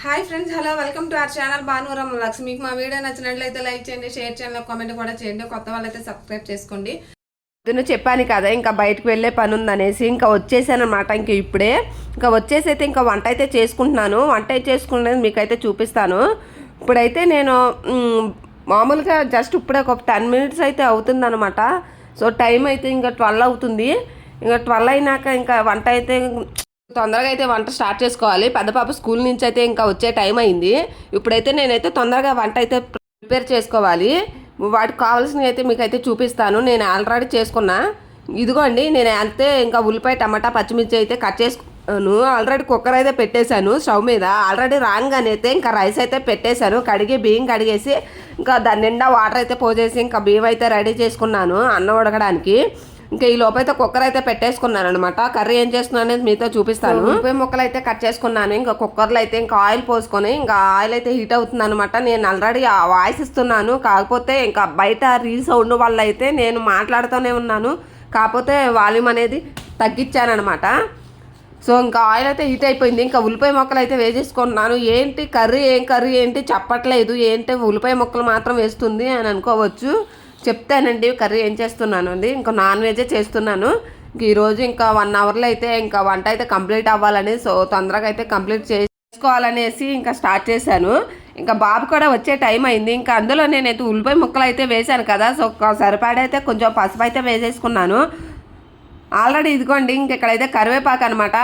Hi friends, hello, welcome to our channel Bhanuram vlogs. మీకు మా video నచ్చినట్లయితే లైక్ చేయండి, షేర్ చేయండి, కామెంట్ కూడా చేయండి. కొత్త వాళ్ళైతే సబ్స్క్రైబ్ చేసుకోండి. నేను చెప్పాను కదా ఇంకా బయటకు వెళ్ళే పని ఉందనేసి ఇంకా వచ్చేసాను అనమాట. ఇంక ఇప్పుడే ఇంకా వచ్చేసి అయితే ఇంకా వంట అయితే చేసుకుంటున్నాను. వంట అయితే చేసుకునేది మీకైతే చూపిస్తాను. ఇప్పుడైతే నేను మామూలుగా జస్ట్ ఇప్పుడే ఒక 10 minutes అయితే అవుతుందన్నమాట. సో టైం అయితే ఇంకా 12 అవుతుంది. ఇంకా 12 అయినాక ఇంకా వంట అయితే తొందరగా అయితే వంట స్టార్ట్ చేసుకోవాలి. పెద్ద పాప స్కూల్ నుంచి అయితే ఇంకా వచ్చే టైం అయింది. ఇప్పుడైతే నేనైతే తొందరగా వంట అయితే ప్రిపేర్ చేసుకోవాలి. వాటికి కావాల్సినవి అయితే మీకైతే చూపిస్తాను. నేను ఆల్రెడీ చేసుకున్నా. ఇదిగోండి, నేను వెళ్తే ఇంకా ఉల్లిపాయ, టమాటా, పచ్చిమిర్చి అయితే కట్ చేసుకున్నాను. ఆల్రెడీ కుక్కర్ అయితే పెట్టేశాను స్టవ్ మీద. ఆల్రెడీ రాగానే అయితే ఇంకా రైస్ అయితే పెట్టేశాను. బియ్యం కడిగేసి ఇంకా దాని నిండా వాటర్ అయితే పోసేసి ఇంకా బియ్యం అయితే రెడీ చేసుకున్నాను అన్నం ఉడకడానికి. ఇంకా ఈ లోపైతే కుక్కర్ అయితే పెట్టేసుకున్నాను అనమాట. కర్రీ ఏం చేస్తున్నాను అనేది మీతో చూపిస్తాను. ఉల్లిపాయ ముక్కలు అయితే కట్ చేసుకున్నాను. ఇంకా కుక్కర్లో అయితే ఇంకా ఆయిల్ పోసుకొని ఇంకా ఆయిల్ అయితే హీట్ అవుతుంది అనమాట. నేను ఆల్రెడీ వాయిస్ ఇస్తున్నాను, కాకపోతే ఇంకా బయట రీసౌండ్ వల్ల అయితే నేను మాట్లాడుతూనే ఉన్నాను, కాకపోతే వాల్యూమ్ అనేది తగ్గించాను అనమాట. సో ఇంకా ఆయిల్ అయితే హీట్ అయిపోయింది. ఇంకా ఉల్లిపాయ ముక్కలు అయితే వేసేసుకున్నాను. ఏంటి కర్రీ ఏంటి చెప్పట్లేదు, ఏంటి ఉల్లిపాయ ముక్కలు మాత్రం వేస్తుంది అని అనుకోవచ్చు. చెప్తానండి కర్రీ ఏం చేస్తున్నాను అండి. ఇంకా నాన్ వెజే చేస్తున్నాను. ఈరోజు ఇంకా 1 hourలో అయితే ఇంకా వంట అయితే కంప్లీట్ అవ్వాలని, సో తొందరగా అయితే కంప్లీట్ చేసుకోవాలనేసి ఇంకా స్టార్ట్ చేశాను. ఇంకా బాబు కూడా వచ్చే టైం అయింది. ఇంకా అందులో నేనైతే ఉల్లిపాయ ముక్కలు అయితే వేశాను కదా, సో సరిపడైతే కొంచెం పసుపు అయితే వేసేసుకున్నాను. ఆల్రెడీ ఇదిగోండి ఇంక ఇక్కడైతే కరివేపాకు అనమాట.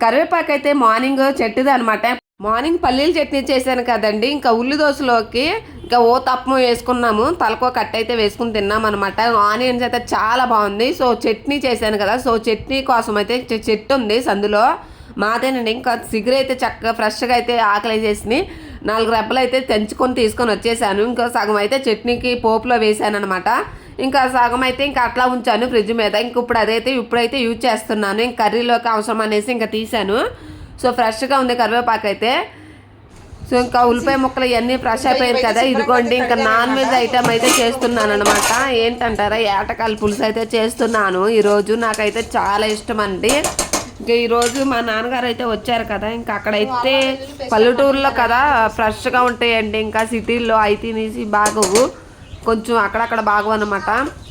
కరివేపాకు అయితే మార్నింగ్ చెట్టుది అనమాట. మార్నింగ్ పల్లీల చట్నీ చేశాను కదండి, ఇంకా ఉల్లి దోశలోకి ఇంకా తప్పం వేసుకున్నాము. తలకో కట్ అయితే వేసుకుని తిన్నాం అనమాట. ఆనియన్స్ అయితే చాలా బాగుంది. సో చట్నీ చేశాను కదా, సో చట్నీ కోసం అయితే చెట్టు ఉంది సందులో మాదేనండి. ఇంకా సిగరెట్ అయితే చక్కగా ఫ్రెష్గా అయితే ఆకలి వేసేసి 4 రెబ్బలు అయితే తెంచుకొని తీసుకొని వచ్చేసాను. ఇంకా సగం అయితే చట్నీకి పోపులో వేసాను అనమాట. ఇంకా సగం అయితే ఇంకా అట్లా ఉంచాను ఫ్రిడ్జ్ మీద. ఇంక ఇప్పుడైతే యూజ్ చేస్తున్నాను. ఇంక కర్రీలోకి అవసరం అనేసి ఇంకా తీసాను. సో ఫ్రెష్గా ఉంది కరివేపాకు అయితే. సో ఇంకా ఉల్లిపాయ ముక్కలు ఇవన్నీ ఫ్రెష్ అయిపోయింది కదా. ఇదిగోండి ఇంకా నాన్ వెజ్ ఐటమ్ అయితే చేస్తున్నాను అనమాట. ఏంటంటారా, ఏటకాల పులుసు అయితే చేస్తున్నాను ఈరోజు. నాకైతే చాలా ఇష్టం అండి. ఇంకా ఈరోజు మా నాన్నగారు అయితే వచ్చారు కదా, ఇంకా అక్కడైతే పల్లెటూరులో కదా ఫ్రెష్గా ఉంటాయండి. ఇంకా సిటీల్లో అయితే తినేసి బాగోవు, కొంచెం అక్కడక్కడ బాగోవు అనమాట.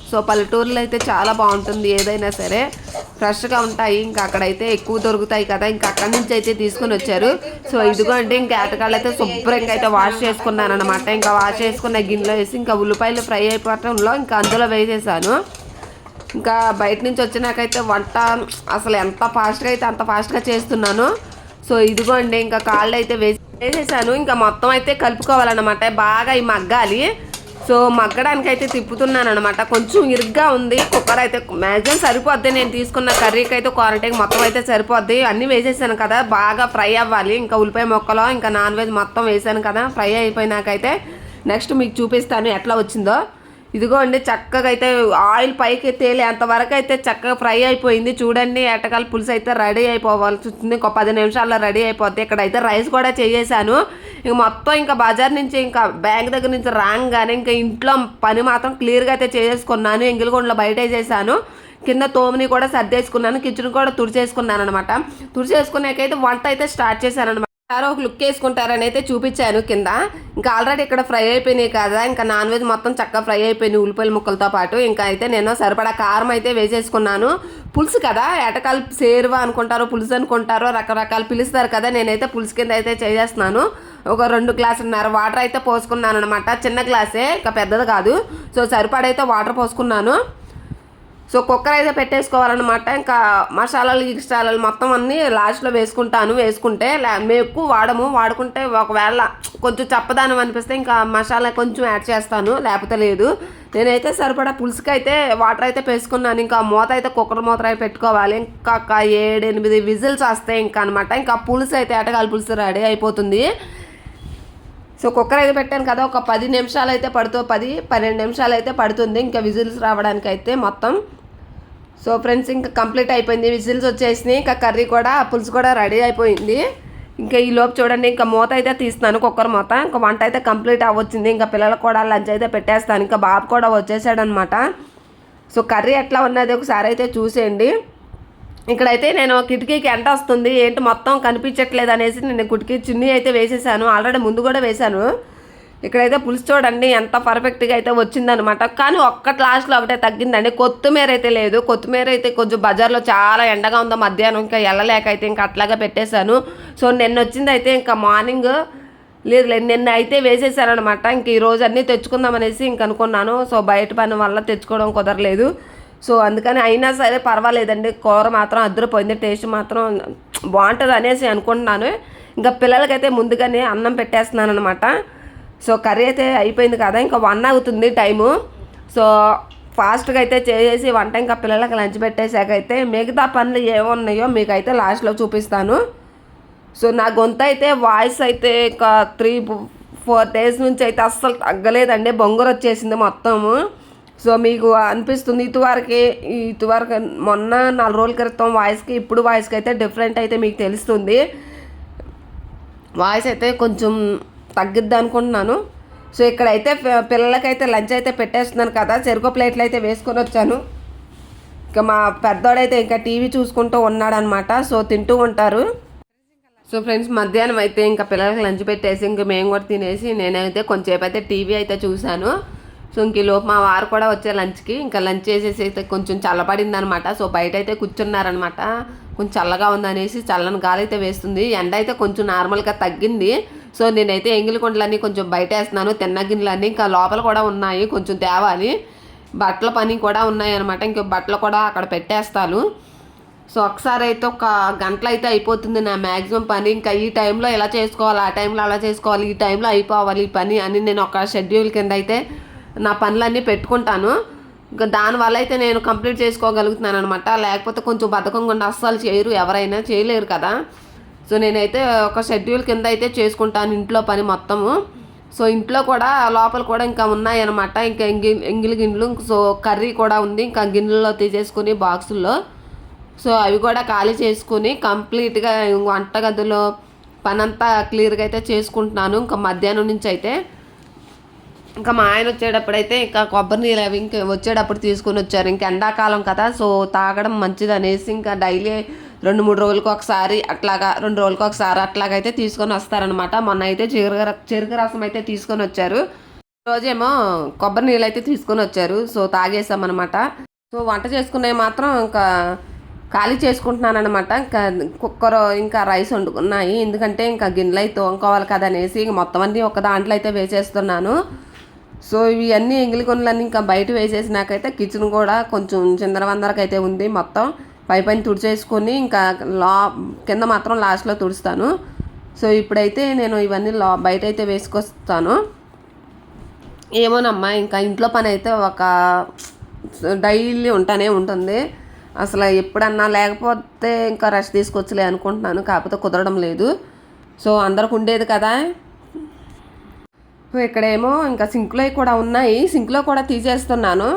సో పల్లెటూరులో అయితే చాలా బాగుంటుంది, ఏదైనా సరే ఫ్రెష్గా ఉంటాయి. ఇంకా అక్కడైతే ఎక్కువ దొరుకుతాయి కదా, ఇంకా అక్కడి నుంచి అయితే తీసుకొని వచ్చారు. సో ఇదిగోండి ఇంకా ఏటకాయలు అయితే శుభ్రంగా అయితే వాష్ చేసుకున్నాను అనమాట. ఇంకా వాష్ చేసుకున్న గిన్నెలో వేసి ఇంకా ఉల్లిపాయలు ఫ్రై అయిపోవటంలో ఇంకా అందులో వేసేసాను. ఇంకా బయట నుంచి వచ్చినాకైతే వంట అసలు ఎంత ఫాస్ట్గా అయితే అంత ఫాస్ట్గా చేస్తున్నాను. సో ఇదిగోండి ఇంకా కాళ్ళు అయితే వేసేసాను. ఇంకా మొత్తం అయితే కలుపుకోవాలన్నమాట, బాగా ఈ మగ్గాలి. సో మగ్గడానికి అయితే తిప్పుతున్నాను అనమాట. కొంచెం ఇరుగ్గా ఉంది కుక్కర్ అయితే. మ్యాక్సిమం సరిపోద్ది, నేను తీసుకున్న కర్రీకి అయితే క్వారంటైన్ మొత్తం అయితే సరిపోద్ది. అన్నీ వేసేసాను కదా, బాగా ఫ్రై అవ్వాలి. ఇంకా ఉల్లిపాయ ముక్కలు ఇంకా నాన్ వెజ్ మొత్తం వేసాను కదా. ఫ్రై అయిపోయినాకైతే నెక్స్ట్ మీకు చూపిస్తాను ఎట్లా వచ్చిందో. ఇదిగోండి చక్కగా అయితే ఆయిల్ పైకి తేలేంతవరకు అయితే చక్కగా ఫ్రై అయిపోయింది. చూడండి, ఎటకాల పులుసు అయితే రెడీ అయిపోవాల్సి వస్తుంది. ఇంకో 10 నిమిషాల్లో రెడీ అయిపోద్ది. ఇక్కడైతే రైస్ కూడా చేసేసాను. ఇంక మొత్తం ఇంకా బజార్ నుంచి ఇంకా బ్యాంక్ దగ్గర నుంచి రాగానే ఇంకా ఇంట్లో పని మాత్రం క్లియర్గా అయితే చేసేసుకున్నాను. ఎంగిలిగొండలో బయట వేసేసాను. కింద తోమిని కూడా సర్దేసుకున్నాను. కిచెన్ కూడా తుడిచేసుకున్నాను అనమాట. తుడిచేసుకున్నాకైతే వంట అయితే స్టార్ట్ చేశాను అనమాట. ఒక లుక్ వేసుకుంటారని అయితే చూపించాను కింద. ఇంకా ఆల్రెడీ ఇక్కడ ఫ్రై అయిపోయినాయి కదా, ఇంకా నాన్ వెజ్ మొత్తం చక్కగా ఫ్రై అయిపోయినాయి ఉల్లిపాయల ముక్కలతో పాటు. ఇంకా అయితే నేను సరిపడా కారం అయితే వేసేసుకున్నాను. పులుసు కదా, ఏటకాలు సేరువా అనుకుంటారో పులుసు అనుకుంటారో రకరకాలు పిలుస్తారు కదా, నేనైతే పులుసు కింద అయితే చేసేస్తున్నాను. ఒక 2 గ్లాసున్నర వాటర్ అయితే పోసుకున్నాను అనమాట. చిన్న గ్లాసే, ఇంకా పెద్దది కాదు. సో సరిపడైతే వాటర్ పోసుకున్నాను. సో కుక్కర్ అయితే పెట్టేసుకోవాలన్నమాట. ఇంకా మసాలాలు గిసాలాలు మొత్తం అన్నీ లాస్ట్లో వేసుకుంటాను. వేసుకుంటే మేము ఎక్కువ వాడుకుంటే ఒకవేళ కొంచెం చప్పదానం అనిపిస్తే ఇంకా మసాలా కొంచెం యాడ్ చేస్తాను, లేకపోతే లేదు. నేనైతే సరిపడా పులుసుకి అయితే వాటర్ అయితే వేసుకున్నాను. ఇంకా మూత అయితే కుక్కర్ మూత అయితే పెట్టుకోవాలి. ఇంకా 7-8 విజిల్స్ వస్తాయి ఇంకా అనమాట. ఇంకా పులుసు అయితే ఏటకాల పులుసు రెడీ అయిపోతుంది. సో కుక్కర్ అయితే పెట్టాను కదా, ఒక 10 నిమిషాలు అయితే 10-12 నిమిషాలు అయితే పడుతుంది ఇంకా విజిల్స్ రావడానికి అయితే మొత్తం. సో ఫ్రెండ్స్ ఇంకా కంప్లీట్ అయిపోయింది, విజిల్స్ వచ్చేసినాయి. ఇంకా కర్రీ కూడా పులుసు కూడా రెడీ అయిపోయింది. ఇంకా ఈ లోపు చూడండి ఇంకా మూత అయితే తీస్తున్నాను, కుక్కర్ మూత. ఇంకా వంట అయితే కంప్లీట్ అవ్వచ్చింది. ఇంకా పిల్లలకు కూడా లంచ్ అయితే పెట్టేస్తాను. ఇంకా బాబు కూడా వచ్చేసాడు అనమాట. సో కర్రీ ఎట్లా ఉన్నది ఒకసారి అయితే చూసేయండి. ఇక్కడైతే నేను కిటికీకి ఎండ వస్తుంది, ఏంటి మొత్తం కనిపించట్లేదు అనేసి నేను కిటికీ చున్నీ అయితే వేసేసాను. ఆల్రెడీ ముందు కూడా వేశాను. ఇక్కడైతే పులుసు చూడండి ఎంత పర్ఫెక్ట్గా అయితే వచ్చిందనమాట. కానీ లాస్ట్లో ఒకటే తగ్గిందండి, కొత్తిమీర అయితే లేదు. కొత్తిమీర అయితే కొంచెం బజార్లో చాలా ఎండగా ఉందో మధ్యాహ్నం, ఇంకా వెళ్ళలేక అయితే ఇంకా అట్లాగా పెట్టేశాను. సో నిన్న వచ్చింది అయితే ఇంకా మార్నింగ్ లేదు నిన్న అయితే వేసేసారనమాట. ఇంక ఈరోజు అన్నీ తెచ్చుకుందాం అనేసి ఇంక అనుకున్నాను. సో బయట పని వల్ల తెచ్చుకోవడం కుదరలేదు. సో అందుకని అయినా సరే పర్వాలేదండి, కూర మాత్రం అద్దరిపోయింది, టేస్ట్ మాత్రం బాగుంటుంది అనేసి అనుకుంటున్నాను. ఇంకా పిల్లలకైతే ముందుగానే అన్నం పెట్టేస్తున్నాను అనమాట. సో కర్రీ అయితే అయిపోయింది కదా, ఇంకా 1 అవుతుంది టైము. సో ఫాస్ట్గా అయితే చేసేసి వంట ఇంకా పిల్లలకి లంచ్ పెట్టేశాక అయితే మిగతా పనులు ఏమున్నాయో మీకైతే లాస్ట్లో చూపిస్తాను. సో నా గొంతు అయితే వాయిస్ అయితే ఇంకా 3-4 డేస్ నుంచి అయితే అస్సలు తగ్గలేదండి, బొంగురు వచ్చేసింది మొత్తము. సో మీకు అనిపిస్తుంది ఇటువరకు మొన్న 4 రోజుల క్రితం వాయిస్కి ఇప్పుడు వాయిస్కి అయితే డిఫరెంట్ అయితే మీకు తెలుస్తుంది. వాయిస్ అయితే కొంచెం తగ్గిద్ది అనుకుంటున్నాను. సో ఇక్కడైతే పిల్లలకైతే లంచ్ అయితే పెట్టేస్తున్నాను కదా, చెరుకు ప్లేట్లు అయితే వేసుకొని వచ్చాను. ఇంకా మా పెద్దోడైతే ఇంకా టీవీ చూసుకుంటూ ఉన్నాడనమాట. సో తింటూ ఉంటారు. సో ఫ్రెండ్స్, మధ్యాహ్నం అయితే ఇంకా పిల్లలకి లంచ్ పెట్టేసి ఇంక మేము కూడా తినేసి నేనైతే కొంచెంసేపు అయితే టీవీ అయితే చూశాను. సో ఇంక లోపు మా వారు కూడా వచ్చే లంచ్కి, ఇంకా లంచ్ చేసేసి అయితే కొంచెం చల్లబడింది అనమాట. సో బయట అయితే కూర్చున్నారనమాట, కొంచెం చల్లగా ఉందనేసి. చల్లని గాలి అయితే వేస్తుంది, ఎండ అయితే కొంచెం నార్మల్గా తగ్గింది. సో నేనైతే ఎంగిలి కుండలన్నీ కొంచెం బయట వేస్తున్నాను, తిన్న గిన్నెలన్నీ ఇంకా లోపల కూడా ఉన్నాయి, కొంచెం తేవాలి. బట్టల పని కూడా ఉన్నాయి అనమాట, ఇంక బట్టలు కూడా అక్కడ పెట్టేస్తాను. సో ఒకసారి అయితే 1 గంటలు అయితే అయిపోతుంది నా మ్యాక్సిమం పని. ఇంకా ఈ టైంలో ఎలా చేసుకోవాలి, ఆ టైంలో అలా చేసుకోవాలి, ఈ టైంలో అయిపోవాలి ఈ పని అని నేను ఒక షెడ్యూల్ కింద అయితే నా పనులన్నీ పెట్టుకుంటాను. ఇంకా దానివల్ల అయితే నేను కంప్లీట్ చేసుకోగలుగుతున్నాను అనమాట. లేకపోతే కొంచెం బద్ధకంగా ఉండి అస్సలు ఎవరైనా చేయలేరు కదా. సో నేనైతే ఒక షెడ్యూల్ కింద అయితే చేసుకుంటాను ఇంట్లో పని మొత్తము. సో ఇంట్లో కూడా లోపల కూడా ఇంకా ఉన్నాయన్నమాట, ఇంకా ఎంగిలి గిన్నెలు. సో కర్రీ కూడా ఉంది, ఇంకా గిన్నెల్లో తీసేసుకుని బాక్సుల్లో. సో అవి కూడా ఖాళీ చేసుకుని కంప్లీట్గా వంటగదిలో పని అంతా క్లియర్గా అయితే చేసుకుంటున్నాను. ఇంకా మధ్యాహ్నం నుంచి అయితే ఇంకా మా ఆయన వచ్చేటప్పుడైతే ఇంకా కొబ్బరి నీళ్ళు అవి ఇంకా వచ్చేటప్పుడు తీసుకొని వచ్చారు. ఇంకా ఎండాకాలం కదా, సో తాగడం మంచిది అనేసి ఇంకా డైలీ 2-3 రోజులకు ఒకసారి అట్లాగా 2 రోజులకు ఒకసారి అట్లాగైతే తీసుకొని వస్తారనమాట. మొన్న అయితే చెరుకు రసం అయితే తీసుకొని వచ్చారు, రోజేమో కొబ్బరి నీళ్ళు అయితే తీసుకొని వచ్చారు. సో తాగేసామన్నమాట. సో వంట చేసుకునేవి మాత్రం ఇంకా ఖాళీ చేసుకుంటున్నాను అనమాట. ఇంకా కుక్కర్ ఇంకా రైస్ వండుకున్నాయి, ఎందుకంటే ఇంకా గిన్నెలు అయితే తోముకోవాలి కదా అనేసి ఇంక మొత్తం అన్నీ ఒక దాంట్లో అయితే వేసేస్తున్నాను. సో ఇవి అన్నీ ఎంగిలి కొనులన్నీ ఇంకా బయట వేసేసినాకైతే కిచెన్ కూడా కొంచెం చిందరవందరకైతే ఉంది. మొత్తం పైన తుడిచేసుకొని ఇంకా కింద మాత్రం లాస్ట్లో తుడుస్తాను. సో ఇప్పుడైతే నేను ఇవన్నీ బయట అయితే వేసుకొస్తాను. ఏమోనమ్మా, ఇంకా ఇంట్లో పని అయితే ఒక డైలీ ఉంటానే ఉంటుంది. అసలు ఎప్పుడన్నా లేకపోతే ఇంకా రెస్ట్ తీసుకొచ్చలే అనుకుంటున్నాను, కాకపోతే కుదరడం లేదు. సో అందరికి ఉండేది కదా. ఇక్కడేమో ఇంకా సింక్లో కూడా ఉన్నాయి, సింక్లో కూడా తీసేస్తున్నాను.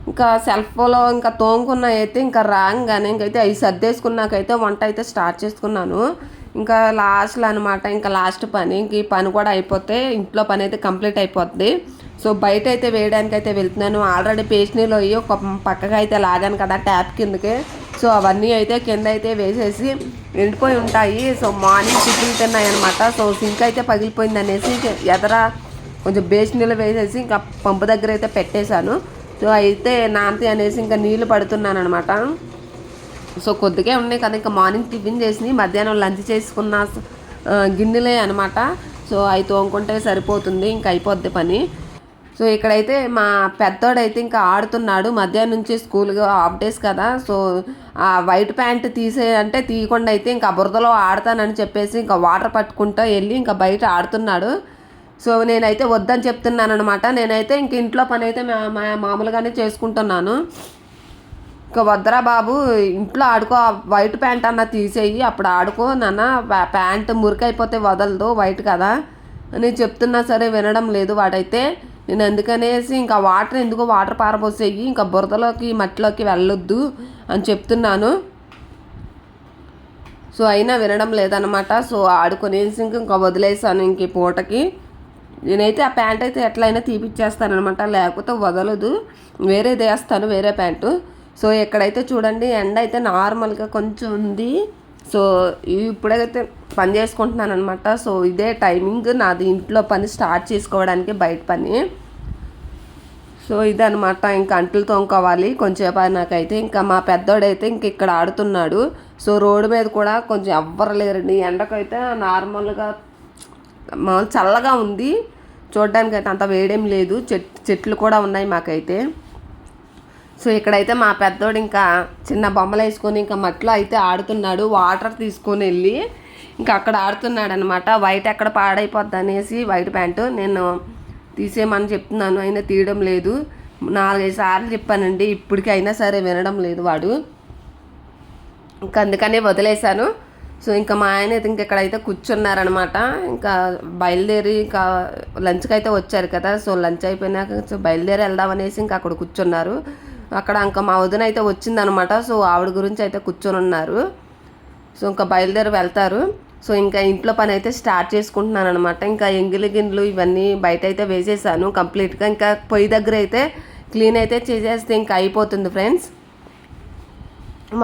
ఇంకా సెల్ఫ్లో ఇంకా తోముకున్నాయి అయితే ఇంకా రాగానే ఇంకైతే అవి సర్దేసుకున్నాకైతే వంట అయితే స్టార్ట్ చేసుకున్నాను. ఇంకా లాస్ట్లో అనమాట, ఇంకా లాస్ట్ పని. ఇంక ఈ పని కూడా అయిపోతే ఇంట్లో పని అయితే కంప్లీట్ అయిపోద్ది. సో బయట అయితే వేయడానికి అయితే వెళ్తున్నాను. ఆల్రెడీ పేస్ట్ నీళ్ళు అయ్యి ఒక పక్కగా అయితే లాగాను కదా ట్యాప్ కిందకి. సో అవన్నీ అయితే కింద అయితే వేసేసి ఎండిపోయి ఉంటాయి. సో మార్నింగ్ టిఫిన్ తిన్నాయి అనమాట. సో సింక్ అయితే పగిలిపోయింది అనేసి ఎదర కొంచెం బేస్ట్ నీళ్ళు వేసేసి ఇంకా పంపు దగ్గర అయితే పెట్టేశాను. సో అయితే నాంతి అనేసి ఇంకా నీళ్ళు పడుతున్నాను అనమాట. సో కొద్దిగా ఉన్నాయి కదా, ఇంకా మార్నింగ్ టిఫిన్ చేసి మధ్యాహ్నం లంచ్ చేసుకున్న గిన్నెలే అనమాట. సో అవి తోముకుంటే సరిపోతుంది, ఇంకా అయిపోద్ది పని. సో ఇక్కడైతే మా పెద్దోడైతే ఇంకా ఆడుతున్నాడు. మధ్యాహ్నం నుంచి స్కూల్గా హాఫ్ డేస్ కదా. సో ఆ వైట్ ప్యాంట్ అంటే తీయకుండా అయితే ఇంకా బురదలో ఆడతానని చెప్పేసి ఇంకా వాటర్ పట్టుకుంటూ వెళ్ళి ఇంకా బయట ఆడుతున్నాడు. సో నేనైతే వద్దని చెప్తున్నాను అనమాట. నేనైతే ఇంక ఇంట్లో పని అయితే మామూలుగానే చేసుకుంటున్నాను. ఇంకా వద్దరా బాబు, ఇంట్లో ఆడుకో, వైట్ ప్యాంట్ అన్న తీసేయి, అప్పుడు ఆడుకో నాన్న, ప్యాంట్ మురికైపోతే వదలదు, వైట్ కదా అని చెప్తున్నా సరే వినడం లేదు వాడైతే. నేను అందుకనేసి ఇంకా వాటర్ పారబోసేయి, ఇంకా బురదలోకి మట్టిలోకి వెళ్ళొద్దు అని చెప్తున్నాను. సో అయినా వినడం లేదనమాట. సో ఆడుకునేసి ఇంకా వదిలేసాను ఇంక పూటకి. నేనైతే ఆ ప్యాంట్ అయితే ఎట్లయినా తీపిచ్చేస్తానమాట, లేకపోతే వదలదు, వేరేది వేస్తాను, వేరే ప్యాంటు. సో ఇక్కడైతే చూడండి ఎండ అయితే నార్మల్గా కొంచెం ఉంది. సో ఇప్పుడైతే పని చేసుకుంటున్నాను అనమాట. సో ఇదే టైమింగ్ నాది ఇంట్లో పని స్టార్ట్ చేసుకోవడానికి, బయట పని. సో ఇదనమాట. ఇంకా అంట్లు తోముకోవాలి కొంచెంసేపు అయినాకైతే. ఇంకా మా పెద్దోడైతే ఇంక ఇక్కడ ఆడుతున్నాడు. సో రోడ్డు మీద కూడా కొంచెం ఎవ్వరు లేరండి. ఎండకైతే నార్మల్గా మామూలు చల్లగా ఉంది, చూడడానికి అయితే అంత వేడేం లేదు. చెట్లు కూడా ఉన్నాయి మాకైతే. సో ఇక్కడైతే మా పెద్దోడు ఇంకా చిన్న బొమ్మలు వేసుకొని ఇంకా మట్లో అయితే ఆడుతున్నాడు. వాటర్ తీసుకొని వెళ్ళి ఇంకా అక్కడ ఆడుతున్నాడు అనమాట. వైట్ ఎక్కడ పాడైపోద్ది అనేసి వైట్ ప్యాంటు నేను తీసేయమని చెప్తున్నాను, అయినా తీయడం లేదు. 4-5 సార్లు చెప్పానండి, ఇప్పటికీ అయినా సరే వినడం లేదు వాడు. ఇంకా అందుకనే వదిలేశాను. సో ఇంకా మా ఆయన అయితే ఇంకెక్కడైతే కూర్చున్నారనమాట. ఇంకా బయలుదేరి ఇంకా లంచ్కి అయితే వచ్చారు కదా. సో లంచ్ అయిపోయినాక బయలుదేరి వెళ్దామనేసి ఇంకా అక్కడ కూర్చున్నారు. అక్కడ ఇంకా మా వదిన అయితే వచ్చిందనమాట. సో ఆవిడ గురించి అయితే కూర్చొని ఉన్నారు. సో ఇంకా బయలుదేరి వెళ్తారు. సో ఇంకా ఇంట్లో పని అయితే స్టార్ట్ చేసుకుంటున్నాను అనమాట. ఇంకా ఎంగిలి గిన్నెలు ఇవన్నీ బయట అయితే వేసేసాను కంప్లీట్గా. ఇంకా పొయ్యి దగ్గర అయితే క్లీన్ అయితే చేసేస్తే ఇంకా అయిపోతుంది ఫ్రెండ్స్.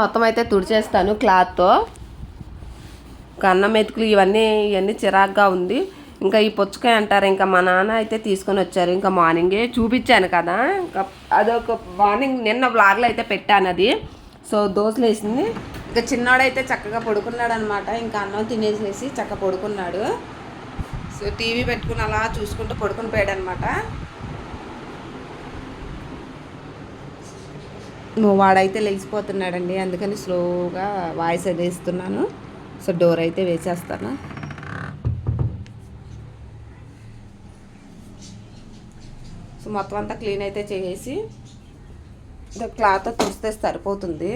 మొత్తం అయితే తుడిచేస్తాను క్లాత్తో. అన్నం మెతుకులు ఇవన్నీ చిరాగ్గా ఉంది. ఇంకా ఈ పుచ్చకాయ అంటారు, ఇంకా మా నాన్న అయితే తీసుకొని వచ్చారు. ఇంకా మార్నింగే చూపించాను కదా, ఇంకా అదొక మార్నింగ్ నిన్న వ్లాగ్లో అయితే పెట్టాను అది. సో దోశలు వేసింది. ఇంకా చిన్నోడైతే చక్కగా పడుకున్నాడు అనమాట. ఇంకా అన్నం తినేసేసి చక్కగా పడుకున్నాడు. సో టీవీ పెట్టుకుని అలా చూసుకుంటూ పడుకుని పోయాడు అనమాట. వాడైతే లేచిపోతున్నాడండి, అందుకని స్లోగా వాయిస్ అది వేస్తున్నాను. సో డోర్ అయితే వేసేస్తాను. సో మొత్తం అంతా క్లీన్ అయితే చేసి క్లాత్ తుడిస్తే సరిపోతుంది.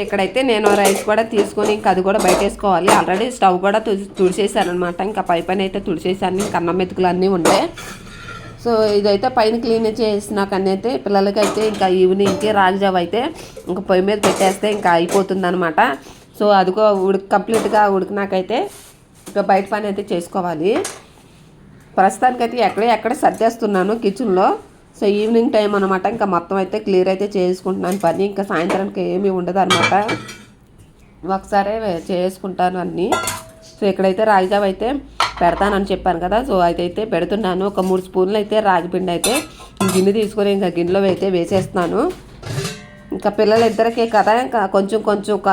ఇక్కడైతే నేను రైస్ కూడా తీసుకొని ఇంకా అది కూడా బయట వేసుకోవాలి. ఆల్రెడీ స్టవ్ కూడా తుడిచేసాను అనమాట. ఇంకా పైన అయితే తుడిచేసాను. ఇంకా అన్నం మెతుకులు అన్నీ ఉంటాయి. సో ఇదైతే పైన క్లీన్ చేసినాకని అయితే పిల్లలకైతే ఇంకా ఈవినింగ్కి రాగిజావ అయితే ఇంకా పొయ్యి మీద పెట్టేస్తే ఇంకా అయిపోతుంది అనమాట. సో అదిగో కంప్లీట్గా ఉడికినాకైతే ఇంకా బయట పని అయితే చేసుకోవాలి. ప్రస్తుతానికైతే ఎక్కడ సర్దేస్తున్నాను కిచెన్లో. సో ఈవినింగ్ టైం అనమాట. ఇంకా మొత్తం అయితే క్లియర్ అయితే చేసుకుంటున్నాను పని. ఇంకా సాయంత్రానికి ఏమీ ఉండదు అనమాట, ఒకసారి చేసుకుంటాను అన్నీ. సో ఇక్కడైతే రాగిజావ అయితే పెడతానని చెప్పాను కదా. సో అయితే పెడుతున్నాను. ఒక 3 స్పూన్లు అయితే రాగిపిండి అయితే గిన్నె తీసుకొని ఇంకా గిన్నెలో అయితే వేసేస్తున్నాను. ఇంకా పిల్లలిద్దరికే కదా, ఇంకా కొంచెం ఒక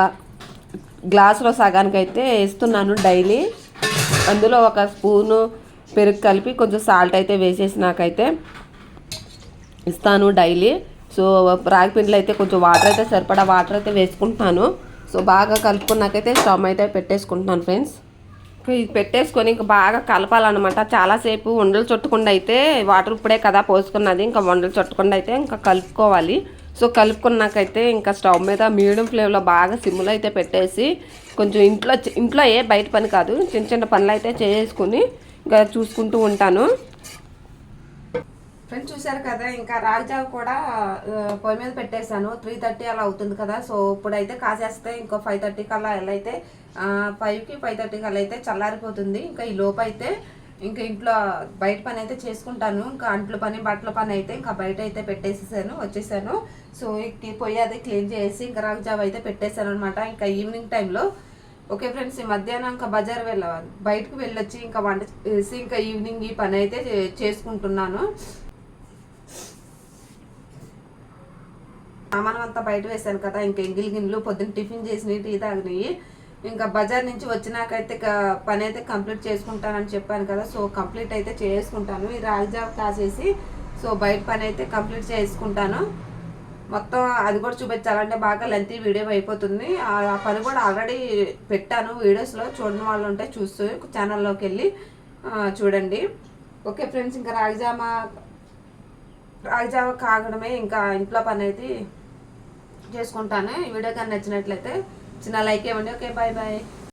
గ్లాసులో సగానికి అయితే వేస్తున్నాను డైలీ. అందులో ఒక స్పూను పెరుగు కలిపి కొంచెం సాల్ట్ అయితే వేసేసి నాకైతే ఇస్తాను డైలీ. సో రాగిపిండిలో అయితే కొంచెం వాటర్ అయితే సరిపడా వాటర్ అయితే వేసుకుంటున్నాను. సో బాగా కలుపుకున్నాకైతే స్టవ్ అయితే పెట్టేసుకుంటున్నాను ఫ్రెండ్స్. ఇది పెట్టేసుకొని ఇంకా బాగా కలపాలన్నమాట. చాలాసేపు ఉండలు చుట్టకుండా అయితే, వాటర్ ఇప్పుడే కదా పోసుకున్నది, ఇంకా ఉండలు చుట్టకుండా అయితే ఇంకా కలుపుకోవాలి. సో కలుపుకున్నాకైతే ఇంకా స్టవ్ మీద మీడియం ఫ్లేమ్లో బాగా సిమ్లో అయితే పెట్టేసి కొంచెం ఇంట్లో బయట పని కాదు, చిన్న పనులు అయితే చేసుకుని ఇంకా చూసుకుంటూ ఉంటాను. ఫ్రెండ్స్ చూసారు కదా, ఇంకా రాగిజావ కూడా పొయ్యి మీద పెట్టేశాను. 3:30 అలా అవుతుంది కదా. సో ఇప్పుడైతే కాసేస్తే ఇంకో 5:30 కల్లా ఎలా అయితే 5కి 5:30 కల్లా అయితే చల్లారిపోతుంది. ఇంకా ఈ లోపు అయితే ఇంకా ఇంట్లో బయట పని అయితే చేసుకుంటాను. ఇంకా అంట్ల పని బట్టల పని అయితే ఇంకా బయట అయితే వచ్చేసాను. సో పొయ్యి అది క్లీన్ చేసి ఇంకా రాగిజావ అయితే పెట్టేశాను అనమాట. ఇంకా ఈవినింగ్ టైంలో ఓకే ఫ్రెండ్స్, ఈ మధ్యాహ్నం ఇంకా బజార్ బయటకు వెళ్ళొచ్చి ఇంకా వంట చేసి ఇంకా ఈవినింగ్ ఈ పని అయితే చేసుకుంటున్నాను. సామానం అంతా బయట వేసాను కదా. ఇంకా ఎంగిలి గిన్నెలు పొద్దున్న టిఫిన్ చేసినవి, టీ తాగినవి. ఇంకా బజార్ నుంచి వచ్చినాకైతే పని అయితే కంప్లీట్ చేసుకుంటానని చెప్పాను కదా. సో కంప్లీట్ అయితే చేసుకుంటాను. ఈ రాగిజావ కాసేసి సో బయట పని అయితే కంప్లీట్ చేసుకుంటాను. మొత్తం అది కూడా చూపించాలంటే బాగా లెంతీ వీడియో అయిపోతుంది. ఆ పని కూడా ఆల్రెడీ పెట్టాను వీడియోస్లో, చూడని వాళ్ళు ఉంటే చూస్తూ ఛానల్లోకి వెళ్ళి చూడండి. ఓకే ఫ్రెండ్స్, ఇంకా రాగిజావ కాగడమే ఇంకా ఇంట్లో పని అయితే చేసుకుంటాను. ఈ వీడియో కానీ నచ్చినట్లయితే చిన్న లైక్ ఇవ్వండి. Okay, bye.